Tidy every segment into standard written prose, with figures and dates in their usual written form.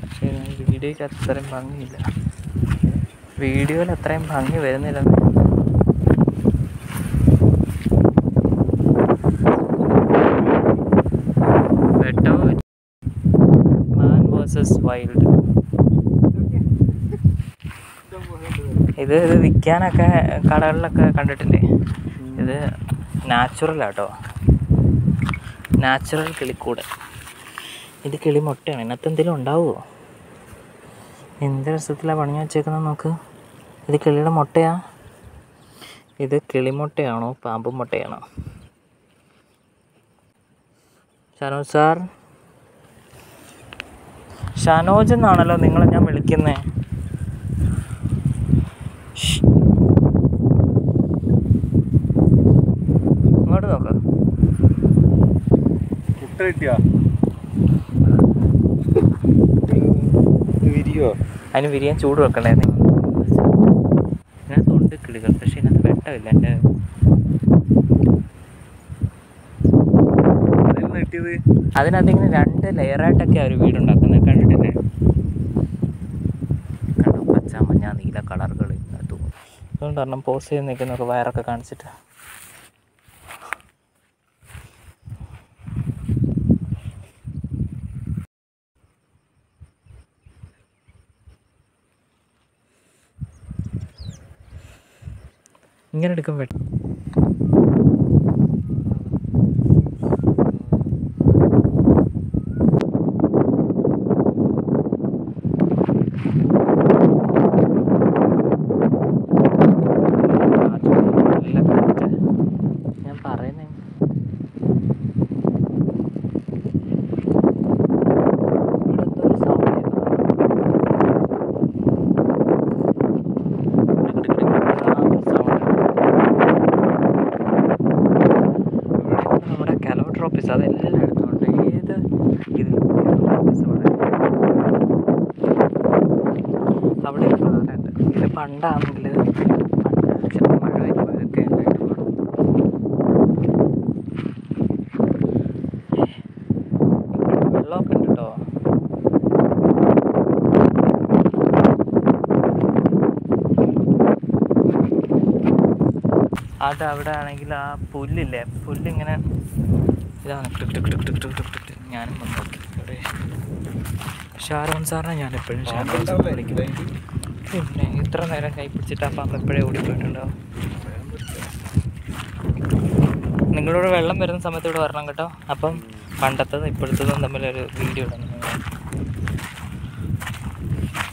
പക്ഷേ വീഡിയോയ്ക്ക് അത്രയും ഭംഗിയില്ല, വീഡിയോയിൽ അത്രയും ഭംഗി വരുന്നില്ല. മാൻ വേഴ്സസ് വൈൽഡ്. ഇത് വിൽക്കാനൊക്കെ കടകളിലൊക്കെ കണ്ടിട്ടില്ലേ? ഇത് നാച്ചുറലാട്ടോ, നാച്ചുറൽ കിളിക്കൂട്. ഇത് കിളിമുട്ടയാണ്. ഇതിനകത്ത് എന്തെങ്കിലും ഉണ്ടാവുമോ? എന്ത് രസത്തിലാണ് പണിഞ്ഞു വെച്ചേക്കുന്നത് നോക്ക്. ഇത് കിളിയുടെ മുട്ടയാ? ഇത് കിളിമുട്ടയാണോ പാമ്പ് മുട്ടയാണോ? ഷാനോജ് സാർ, ഷാനോജ് എന്നാണല്ലോ നിങ്ങളെ ഞാൻ വിളിക്കുന്നത്. ഇങ്ങോട്ട് നോക്ക്. മുട്ട കിട്ടിയാ വിരിയോ? അതിന് വിരിയാൻ ചൂട് വെക്കണ്ടേ? ഇതിനകത്ത് ഉണ്ട് കിളികൾ, പക്ഷെ ഇതിനകത്ത് വെട്ടമില്ല. എൻ്റെ അതിനകത്ത് ഇങ്ങനെ 2 ലെയറായിട്ടൊക്കെ ഒരു വീടുണ്ടാക്കുന്നത് കണ്ടിട്ടില്ലേ? കണ്ടോ, പച്ച മഞ്ഞ നീല കളറുകൾ ഇതിനകത്ത്. അതുകൊണ്ട് പറഞ്ഞാൽ പോസ്റ്റ് ചെയ്ത് നിൽക്കുന്നവർക്ക് വയറൊക്കെ കാണിച്ചിട്ട്. ഇങ്ങനെ എടുക്കും വെട്ടം. ഞാൻ പറയുന്നേ ഇവിടെ എന്തോ ഒരു സൗണ്ട് നമ്മുടെ കലോട്രോപ്പിസ് അതെല്ലാം എടുത്തുകൊണ്ട് ഏത് ഇത് അവിടെ കാണാറുണ്ട്. ഇത് പണ്ടാണെങ്കിൽ ചിലപ്പോൾ മഴ വരുമ്പോൾ ഇതൊക്കെ ആയിട്ട് പാടും. വെള്ളമൊക്കെ ഉണ്ട് കേട്ടോ. അത് അവിടെ ആണെങ്കിൽ ആ പുല്ലില്ലേ, പുല്ലിങ്ങനെ ഇതാണ്. ഞാനും വന്ന് നോക്കി. ഇവിടെ ഷാരോൺ സാറിനെ ഞാൻ എപ്പോഴും ഷാരോൺ സാർ വിളിക്കുന്നത്. പിന്നെ ഇത്ര നേരം കൈ പിടിച്ചിട്ട് ആ പാമ്പ് എപ്പോഴേ ഓടിപ്പോയിട്ടുണ്ടാവും. നിങ്ങളോട് വെള്ളം വരുന്ന സമയത്ത് ഇവിടെ വരണം കേട്ടോ. അപ്പം പണ്ടത്തതും ഇപ്പോഴത്തതും തമ്മിലൊരു വീഡിയോ ഇടുന്നു.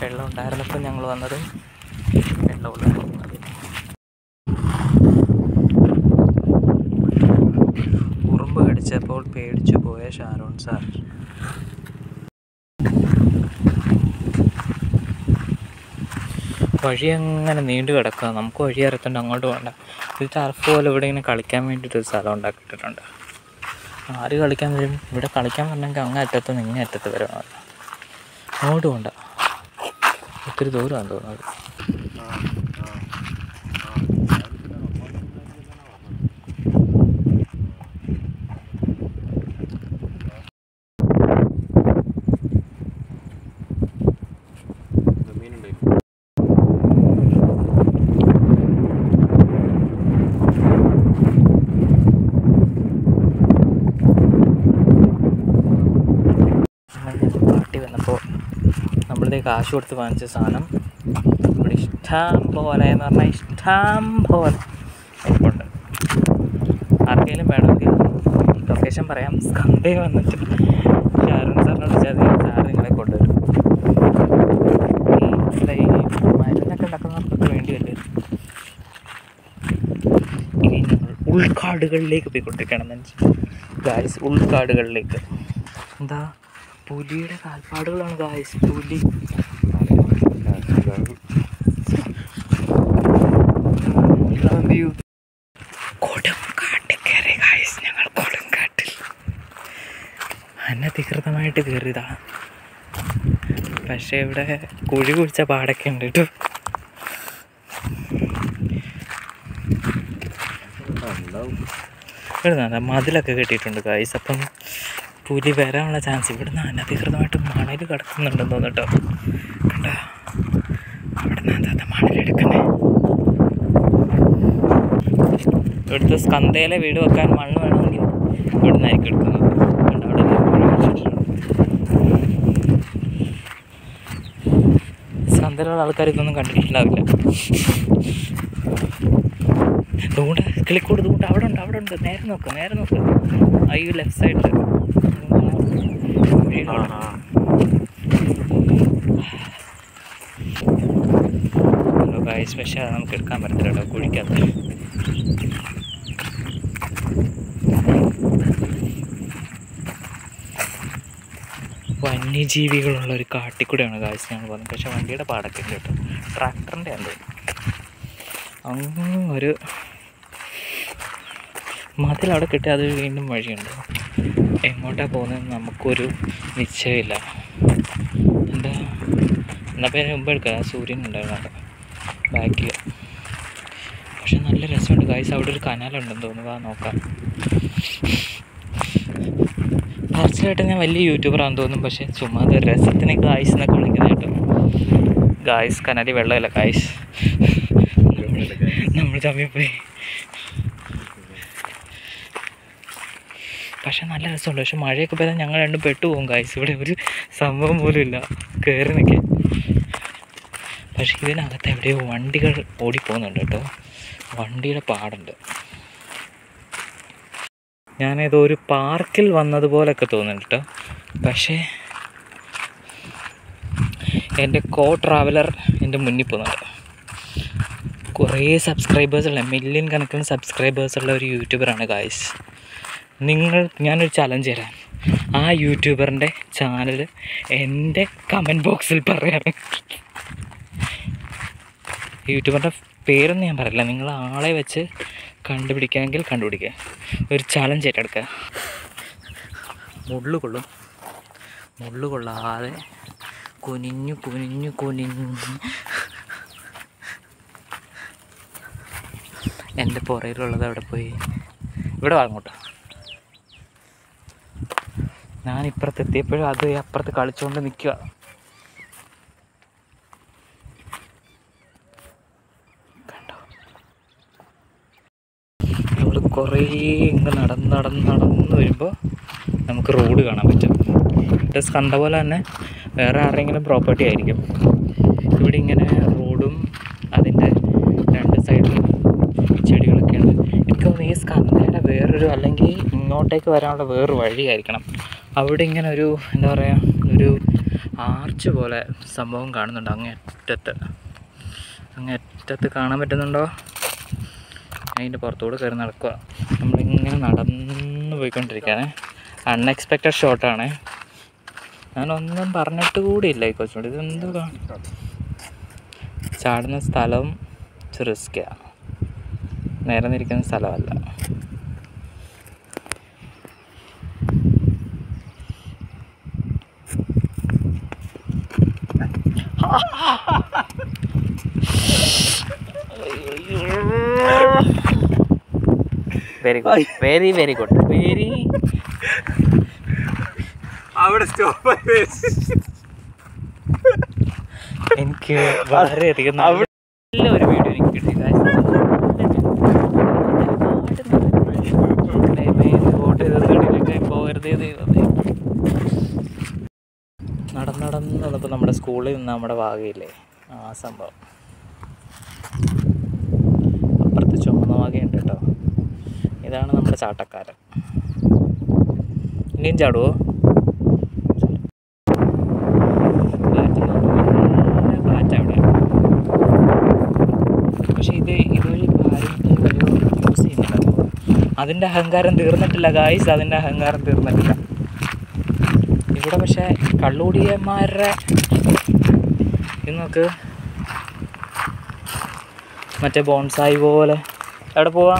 വെള്ളം ഉണ്ടായിരുന്നപ്പോൾ ഞങ്ങൾ വന്നതും വെള്ളമുള്ളതും ഉറുമ്പ് കടിച്ചപ്പോൾ പേടിച്ചു പോയ ഷാരോൺ സാർ. വഴി അങ്ങനെ നീണ്ടു കിടക്കുക. നമുക്ക് വഴി അറിയത്തുണ്ട്, അങ്ങോട്ട് പോകണ്ട. ഇത് ടർഫ് പോലെ ഇവിടെ ഇങ്ങനെ കളിക്കാൻ വേണ്ടിയിട്ടൊരു സ്ഥലം ഉണ്ടാക്കിയിട്ടുണ്ട്. ആര് കളിക്കാൻ വരും? ഇവിടെ കളിക്കാൻ പറഞ്ഞെങ്കിൽ അങ്ങേ അറ്റത്ത് നിന്ന് ഇങ്ങേ അറ്റത്ത് വരണം. അങ്ങോട്ട് പോകണ്ട, ഒത്തിരി ദൂരമാണ് തോന്നുന്നത്. പാർട്ടി വന്നപ്പോൾ നമ്മളിതേ കാശ് കൊടുത്ത് വാങ്ങിച്ച സാധനം ഇവിടെ ഇഷ്ടം പോലെ എന്ന് പറഞ്ഞാൽ ഇഷ്ടം പോലെ ഉണ്ട്. ആർക്കെങ്കിലും വേണമെങ്കിൽ ലൊക്കേഷൻ പറയാം. സൺഡേ വന്നിട്ട് ഷാരോൺ സാറിനോട് വിളിച്ചാൽ സാർ നിങ്ങളെ കൊണ്ടുവരും. ഈ മരുന്നൊക്കെ ഉണ്ടാക്കുന്നവർക്കൊക്കെ വേണ്ടിയല്ലേ. ഇനി ഞങ്ങൾ ഉൾക്കാടുകളിലേക്ക് പോയിക്കൊണ്ടിരിക്കണം. ഗായ്സ്, ഉൾക്കാടുകളിലേക്ക്. എന്താ, പുലിയുടെ കാൽപ്പാടുകളാണ് ഗായ്സ്. പുലി കൊടുങ്കാട്ടിൽ കയറി ഗായ്സ്. ഞങ്ങൾ കൊടുങ്കാട്ടിൽ അനധികൃതമായിട്ട് കയറിയതാണ്. പക്ഷേ ഇവിടെ കുഴി കുഴിച്ച പാടൊക്കെ ഉണ്ട് കേട്ടോ. മതിലൊക്കെ കെട്ടിയിട്ടുണ്ട് ഗായ്സ്. അപ്പം പുലി വരാനുള്ള ചാൻസ്. ഇവിടുന്ന് അനധികൃതമായിട്ട് മണൽ കിടക്കുന്നുണ്ടെന്ന് തോന്നിട്ടോ. കണ്ടോ, അവിടെ നിന്ന് എന്താ മണലെടുക്കുന്നത്. ഇവിടുത്തെ സ്കന്ധയിലെ വീട് വെക്കാൻ മണ്ണ് വേണമെങ്കിൽ ഇവിടുന്ന് ആയിരിക്കും എടുക്കുന്നത്. കണ്ടോ, അവിടെ സ്കന്ധയിലുള്ള ആൾക്കാർ ഇതൊന്നും കണ്ടിട്ടുണ്ടാവില്ല. അതുകൊണ്ട് കിളിക്കൂട് അതുകൊണ്ട് അവിടെ ഉണ്ട്. നേരെ നോക്ക്. ഈ ലെഫ്റ്റ് സൈഡിൽ ഗൈസ്. പക്ഷേ നമുക്ക് എടുക്കാൻ പറ്റത്തില്ല കേട്ടോ, കുഴിക്കകത്ത്. വന്യജീവികളുള്ള ഒരു കാട്ടിക്കൂടെയാണ് ഗൈസ് ഞങ്ങൾ പോകുന്നത്. പക്ഷേ വണ്ടിയുടെ പാടൊക്കെ ഉണ്ട് കേട്ടോ, ട്രാക്ടറിൻ്റെ ഉണ്ട്. അങ്ങ് ഒരു മതിലവിടെ കിട്ടി, അത് വീണ്ടും വഴിയുണ്ട്. എങ്ങോട്ടാണ് പോകുന്നതെന്ന് നമുക്കൊരു നിശ്ചയമില്ല. എന്നാൽ പേര് മുമ്പ് എടുക്കാം. സൂര്യൻ ഉണ്ടായിരുന്നു അവിടെ ബാക്കിൽ. പക്ഷെ നല്ല രസമുണ്ട് ഗൈസ്. അവിടെ ഒരു കനാലുണ്ടെന്ന് തോന്നുന്നു. നോക്കാം. തീർച്ചയായിട്ടും ഞാൻ വലിയ യൂട്യൂബറാണെന്ന് തോന്നും. പക്ഷേ ചുമ്മാ അത് രസത്തിന് ഗായ്സ് എന്നൊക്കെ വിളിക്കുന്നത് കേട്ടോ. ഗായ്സ് കനാലിൽ വെള്ളമില്ല ഗായ്സ്, നമ്മൾ തമ്മിൽ പോയി. പക്ഷെ നല്ല രസമുണ്ട്. പക്ഷെ മഴയൊക്കെ പെയ്താൽ ഞങ്ങൾ രണ്ടും പെട്ടുപോകും ഗായ്സ്. ഇവിടെ ഒരു സംഭവം പോലും ഇല്ല കയറി നിൽക്കാൻ. പക്ഷെ ഇതിനകത്ത് എവിടെയോ വണ്ടികൾ ഓടിപ്പോകുന്നുണ്ട് കേട്ടോ. വണ്ടിയുടെ പാടുണ്ട്. ഞാനേതോ ഒരു പാർക്കിൽ വന്നതുപോലൊക്കെ തോന്നുന്നുണ്ട് കേട്ടോ. പക്ഷേ എൻ്റെ ട്രാവലർ എൻ്റെ മുന്നിൽ പോകുന്നുണ്ട്. കുറേ സബ്സ്ക്രൈബേഴ്സുള്ള, മില്യൺ കണക്കിന് സബ്സ്ക്രൈബേഴ്സുള്ള ഒരു യൂട്യൂബറാണ് ഗായ്സ്. ഞാനൊരു ചലഞ്ച് തരാം. ആ യൂട്യൂബറിൻ്റെ ചാനൽ എൻ്റെ കമൻറ്റ് ബോക്സിൽ പറയാറ്. യൂട്യൂബറിൻ്റെ പേരൊന്നും ഞാൻ പറയില്ല. നിങ്ങൾ ആളെ വെച്ച് കണ്ടുപിടിക്കാമെങ്കിൽ കണ്ടുപിടിക്കുക. ഒരു ചലഞ്ച് ഏറ്റെടുക്കുക. മുള്ളു കൊള്ളാതെ കുനിഞ്ഞു എൻ്റെ പുറയിലുള്ളത് അവിടെ പോയി. ഇവിടെ വാങ്ങോട്ടോ. ഞാൻ ഇപ്പുറത്തെത്തിയപ്പോഴും അത് അപ്പുറത്ത് കളിച്ചുകൊണ്ട് നിൽക്കുക. കണ്ടോ, നമ്മൾ കുറേ ഇങ്ങ് നടന്ന് വരുമ്പോൾ നമുക്ക് റോഡ് കാണാൻ പറ്റും. ഇത് കണ്ട പോലെ തന്നെ വേറെ ആരുടെയെങ്കിലും പ്രോപ്പർട്ടി ആയിരിക്കും. ഇവിടെ ഇങ്ങനെ റോഡും അതിൻ്റെ രണ്ട് സൈഡിലും ചെടികളൊക്കെയുണ്ട്. എനിക്ക് തോന്നുന്നു ഈ സ്കന്ധയുടെ വേറൊരു, അല്ലെങ്കിൽ ഇങ്ങോട്ടേക്ക് വരാനുള്ള വേറൊരു വഴിയായിരിക്കണം. അവിടെ ഇങ്ങനെ ഒരു എന്താ പറയുക, ഒരു ആർച്ച് പോലെ സംഭവം കാണുന്നുണ്ട് അങ്ങേറ്റത്ത് കാണാൻ പറ്റുന്നുണ്ടോ? അതിൻ്റെ പുറത്തുകൂടെ കയറി നടക്കുക. നമ്മളിങ്ങനെ നടന്ന് പോയിക്കൊണ്ടിരിക്കുകയാണ്. അൺഎക്സ്പെക്റ്റഡ് ഷോട്ടാണ്. ഞാനൊന്നും പറഞ്ഞിട്ട് കൂടിയില്ല ഈ കൊച്ചിനോട്. ഇതെന്തോ ചാടുന്ന സ്ഥലം റിസ്ക്കാണ്, നേരെ നിൽക്കുന്ന സ്ഥലമല്ല. Very good. എനിക്ക് വളരെയധികം നല്ലൊരു വീഡിയോ എനിക്ക് കിട്ടി. നടന്ന് വന്നപ്പോൾ നമ്മുടെ സ്കൂളിൽ നിന്ന് നമ്മുടെ വാഗയില്ലേ, ആ സംഭവം. അപ്പുറത്ത് ചുമന്ന വാഗയുണ്ട് കേട്ടോ. ഇതാണ് നമ്മുടെ ചാട്ടക്കാരൻ. ഇനിയും ചാടുവോ? കാറ്റവിടെ. പക്ഷെ ഇതുവഴി യൂസ് ചെയ്യുന്നുണ്ടോ? അതിൻ്റെ അഹങ്കാരം തീർന്നിട്ടില്ല ഗായ്സ്, അതിൻ്റെ അഹങ്കാരം തീർന്നിട്ടില്ല. ഇവിടെ പക്ഷേ കള്ളുകൂടിയന്മാരുടെ ഇന്നൊക്കെ മറ്റേ ബോൺസായി പോലെ. എവിടെ പോവാ?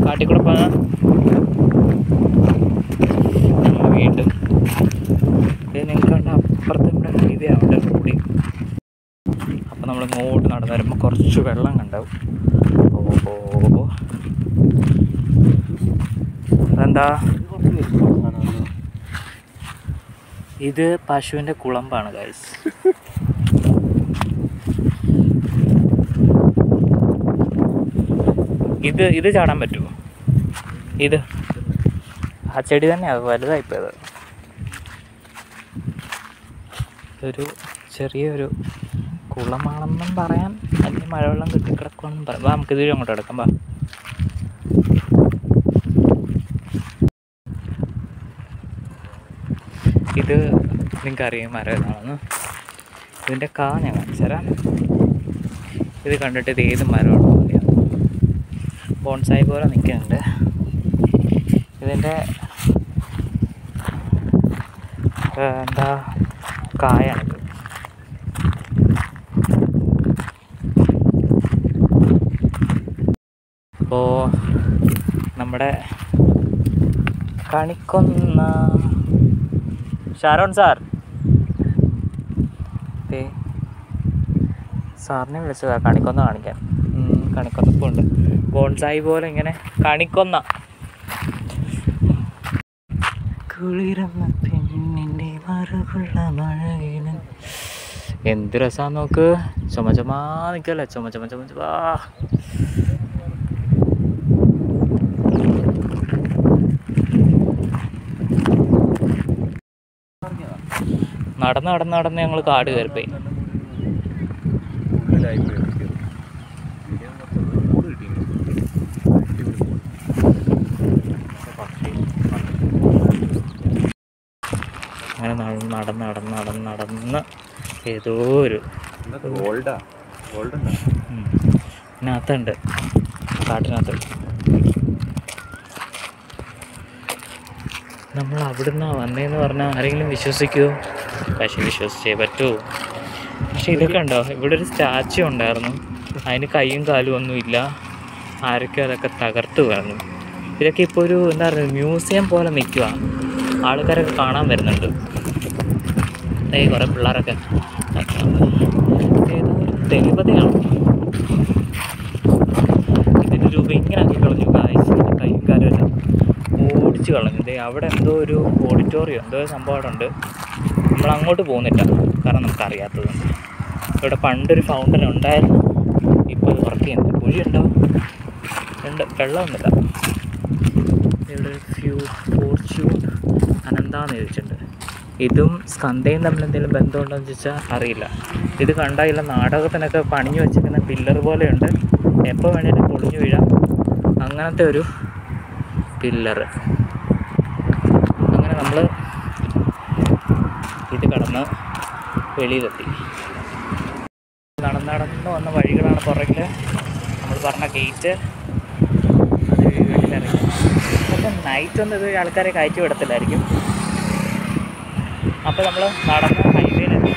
കാട്ടിക്കൂടെ പോകാം. നമ്മൾ വീണ്ടും നിങ്ങൾക്ക് കണ്ട അപ്പുറത്ത് നമ്മുടെ ഹൈവേ അവിടെ കൂടി. അപ്പം നമ്മൾ ഇങ്ങോട്ട് നടന്നു വരുമ്പോൾ കുറച്ച് വെള്ളം കണ്ടാവും. അതെന്താ ഇത് പശുവിൻ്റെ കുളമ്പാണ് ഗൈസ്. ഇത് ചാടാൻ പറ്റുമോ? ഇത് ആ ചെടി തന്നെയാണ് വലുതായിപ്പോയത്. ഇതൊരു ചെറിയൊരു കുളമാണെന്നും പറയാം, അല്ലെങ്കിൽ മഴവെള്ളം കെട്ടിക്കിടക്കുമെന്നും പറയാം. നമുക്കിത് അങ്ങോട്ട് എടുക്കാം. ഇത് നിങ്ങൾക്കറിയാം മരം ഏതാണെന്ന്. ഇതിൻ്റെ കാ ഞാൻ കാണിച്ചു തരാം. ഇത് കണ്ടിട്ട് ഇത് ഏത് മരമാണെന്ന് അറിയാം. ബോൺസായി പോലെ നിൽക്കുന്നുണ്ട്. ഇതിൻ്റെ എന്താ കായാണിത്. അപ്പോൾ നമ്മുടെ കണിക്കൊന്ന ഷാരോൺ സാർ, സാറിനെ വിളിച്ചതാ കണിക്കൊന്ന കാണിക്കാൻ. കണിക്കൊന്നപ്പോൾ ഉണ്ട് ബോൺസായി പോലെ ഇങ്ങനെ കണിക്കൊന്ന. കുളിരമ്മ പെണ്ണിൻ്റെ മറുകുള്ള മഴയിലും എന്ത് രസമാണെന്ന് നോക്ക്. ചുമ നിൽക്കല്ലേ, ചുമ. നടന്ന് ഞങ്ങൾ കാട് കയറിപ്പോയി. അങ്ങനെ നടന്ന് ഏതോ ഒരു ഇതിനകത്തുണ്ട്, കാട്ടിനകത്ത്. നമ്മൾ അവിടുന്ന് വന്നതെന്ന് പറഞ്ഞാൽ ആരെങ്കിലും വിശ്വസിക്കുമോ? പക്ഷേ വിശ്വസിച്ചേ പറ്റൂ. പക്ഷെ ഇതൊക്കെ ഉണ്ടോ, ഇവിടെ ഒരു സ്റ്റാച്ചു ഉണ്ടായിരുന്നു, അതിന് കൈയും കാലും ഒന്നുമില്ല. ആരൊക്കെ അതൊക്കെ തകർത്ത് കളഞ്ഞു. ഇതൊക്കെ ഇപ്പോൾ ഒരു എന്താ പറയുക, മ്യൂസിയം പോലെ നിൽക്കുക. ആൾക്കാരൊക്കെ കാണാൻ വരുന്നുണ്ട്. കുറേ പിള്ളേരൊക്കെ. ഏതോ ഒരു ദേവതയാണ്. ഇതിൻ്റെ രൂപ ഇങ്ങനെ ആക്കി കളഞ്ഞു. കൈയും കാലും എല്ലാം ഓടിച്ച് കളഞ്ഞു. അവിടെ എന്തോ ഒരു ഓഡിറ്റോറിയം എന്തോ സംഭവം അവിടെ ഉണ്ട്. നമ്മൾ അങ്ങോട്ട് പോകുന്നില്ല, കാരണം നമുക്കറിയാത്തതുണ്ട്. ഇവിടെ പണ്ടൊരു ഫൗണ്ടൻ ഉണ്ടായിരുന്നു, ഇപ്പോൾ വർക്ക് ചെയ്യുന്നത്. കുഴിയുണ്ടോ? ഉണ്ട്, വെള്ളമൊന്നുമില്ല. ഇവിടെ ഫോർച്യൂൺ അനന്താന്ന് ചോദിച്ചിട്ടുണ്ട്. ഇതും സ്കന്ദയും തമ്മിൽ എന്തെങ്കിലും ബന്ധമുണ്ടോയെന്ന് ചോദിച്ചാൽ അറിയില്ല. ഇത് കണ്ടാൽ നാടകത്തിനൊക്കെ പണിഞ്ഞു വെച്ചിരിക്കുന്ന പില്ലർ പോലെയുണ്ട്, എപ്പോൾ വേണേലും പൊളിഞ്ഞു വീഴാം, അങ്ങനത്തെ ഒരു പില്ലറ്. അങ്ങനെ നമ്മൾ ഇത് കടന്ന് വെളിയിലെത്തി. നടന്ന് വന്ന വഴികളാണ് പുറകിൽ നമ്മൾ പറഞ്ഞ ഗേറ്റ്. അത് വീട്ടിലിറങ്ങി. പക്ഷെ നൈറ്റൊന്നും ഇത് ആൾക്കാരെ കയറ്റി വിടത്തില്ലായിരിക്കും. അപ്പോൾ നമ്മൾ നടന്ന് ഹൈവേയിലെത്തി.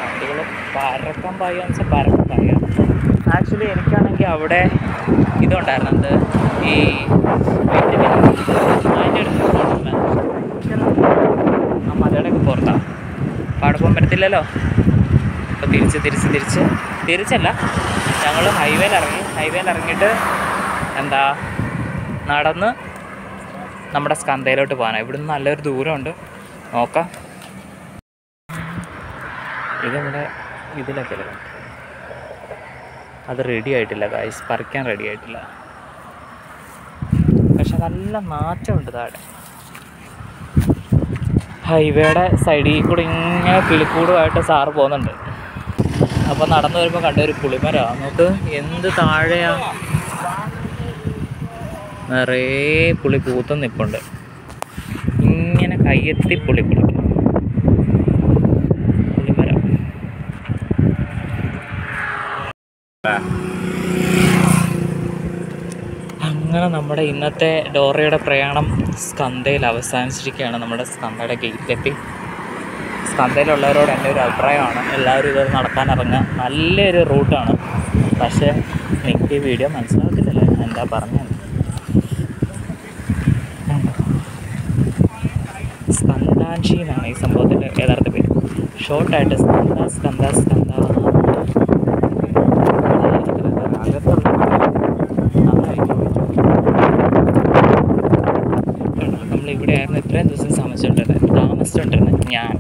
വണ്ടികൾ പരക്കം പായാന്ന് വെച്ചാൽ പരക്കം പായാം. ആക്ച്വലി എനിക്കാണെങ്കിൽ അവിടെ ഇതുണ്ടായിരുന്നു, എന്ത് ഈ അതിൻ്റെ അടുത്ത് ആ മലയുടെയൊക്കെ പുറത്താണ്. അപ്പോൾ അവിടെ പോകാൻ പറ്റത്തില്ലല്ലോ. അപ്പോൾ തിരിച്ചല്ല, ഞങ്ങൾ ഹൈവേയിൽ ഇറങ്ങിയിട്ട് എന്താ നടന്ന് നമ്മുടെ സ്കന്ദയിലോട്ട് പോകാനാണ്. ഇവിടുന്ന് നല്ലൊരു ദൂരമുണ്ട്, നോക്കാം. ഇതിവിടെ ഇതിലൊക്കെ അത് റെഡി ആയിട്ടില്ല ഗായ്സ്, പറിക്കാൻ റെഡി ആയിട്ടില്ല. പക്ഷെ നല്ല നാറ്റമുണ്ട് താഴെ. ഹൈവേയുടെ സൈഡിൽ കൂടെ ഇങ്ങനെ കിളിക്കൂടുമായിട്ട് സാറ് പോകുന്നുണ്ട്. അപ്പോൾ നടന്നു വരുമ്പോൾ കണ്ടൊരു പുളിമരമാണ്. നമുക്ക് എന്ത് താഴെയാ, നിറയെ പുളി പൂത്തും നിൽപ്പുണ്ട്. ഇങ്ങനെ കയ്യെത്തി പുളിമരം. അങ്ങനെ നമ്മുടെ ഇന്നത്തെ ഡോറയുടെ പ്രയാണം സ്കന്ദയിൽ അവസാനിച്ചിരിക്കുകയാണ്. നമ്മുടെ സ്കന്ദയുടെ ഗേറ്റിലെത്തി. സ്കന്ദയിലുള്ളവരോട് എൻ്റെ ഒരു അഭിപ്രായമാണ്, എല്ലാവരും ഇത് നടക്കാനിറങ്ങുക. നല്ലൊരു റൂട്ടാണ്. പക്ഷേ നിങ്ങൾക്ക് ഈ വീഡിയോ മനസ്സിലാകത്തില്ലല്ലോ എന്താ പറഞ്ഞത്. സ്കന്ദാൻഷി എന്നാണ് ഈ സംഭവത്തിൻ്റെ യഥാർത്ഥ പേര്. ഷോർട്ടായിട്ട് സ്കന്ദ. ഇവിടെയായിരുന്നു ഇത്രയും ദിവസം താമസിച്ചുകൊണ്ടിരുന്നത് ഞാൻ.